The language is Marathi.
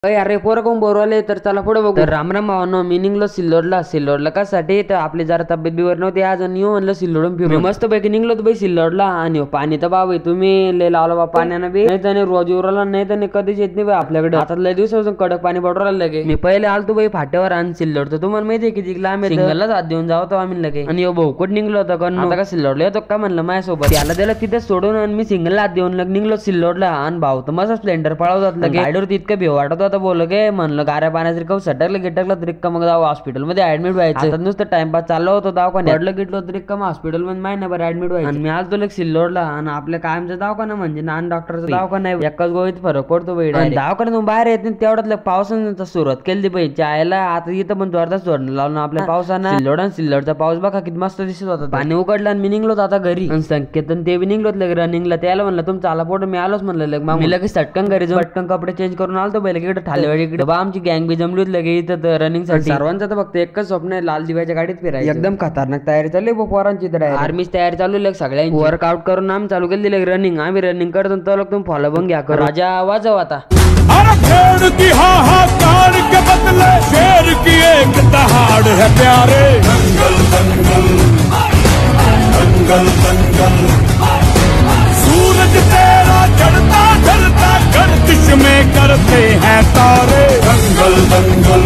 अरे पोरं कोण बोरवले तर चला पुढे बघू. तर रामराम भावांनो, मी निघलो सिल्लोडला कशासाठी तर आपली जरा तब्येत बिवर नव्हती आज आणि येऊ म्हणलं सिल्लोडून फिरून. मस्त पैकी निघलो तर बाई सिल्लोडला आणि पाणी तर बाबा तुम्ही लय लावलं बा पाण्यानं बी, नाही त्याने रोज उरला नाही त्याने कधीच येत नाही बाई आपल्याकडे. आता लय दिवसापासून कडक पाणी पडवायला लगे. मी पहिले आलतो बाई फाट्यावर आणि सिल्लोड तर तुम्हाला माहितीये किती लांब आहे. सिंगललाच हात देऊन जावतो आम्ही लगे आणि भाऊकोट निघलो होतो कारण आता का सिल्लोडला येतो का म्हणलं माझ्यासोबत. त्याला त्याला तिथे सोडून आणि मी सिंगलला हात देऊन निघलो सिल्लोडला आणि भाऊ तर मस्त स्प्लेंडर पळवतात लगे. गाडीवर इतकं भेव वाटत होता बोल गे म्हणलं गाऱ्या पाण्याचं रिकाम सटकलं गिटकलं तरी मग जाऊ हॉस्पिटल मध्ये ऍडमिट व्हायचं. नुसतं टाइमपास चाललं होतं दवाखान्यात पडलं गिटलं तरी कम हॉस्पिटल मध्ये महिनाभर ऍडमिट व्हायचं. आणि मी आलतो लग सिल्लोडला आणि आपल्या कायमचा दवाखाना म्हणजे नान डॉक्टरचा दवाखाना आहे. एकाच गोळीत फरक पडतो बाई. दवाखान्यातून बाहेर येत नाही तेवढ्यात पावसानं सुरुवात केली पाहिजे यायला. आता इथं पण जोरदार सोडणं लावलं आपल्या पावसानं. सिल्लोडचा पाऊस बघा किती मस्त दिसत होता. पाणी उकडलं आणि मी निघलो आता घरी. संकेत ते बी निघलोत लगे रनिंगला. त्याला म्हणलं तुमचा आला पोट मी आलोच म्हणलं मग मी लगेच सटकन घरी जाऊन पटकन कपडे चेंज करून आलतो पहिले इकडे ठालेवाडी इकडे आमची गँग बी जमली होती लगे इथं रनिंग साठी. सर्वांचं तर फक्त एकच स्वप्न आहे लाल दिव्याच्या गाडीत फिरायचं. एकदम खतरनाक तयारी चालली पोरांची तर आर्मीची तयारी चालू आहे सगळ्यांची. वर्कआउट करून आम्ही चालू केली लगे रनिंग. आम्ही रनिंग करतो तर लोक तुम्ही फॉलो पण घ्या करू. राजा वाजव आता. शेर की हाहाकार के बदले शेर की एक दहाड़ है प्यारे. दंगल दंगल दंगल दंगल सूरज तेरा चढ़ता ढलता गर्दिश में करते हैं तारे. दंगल दंगल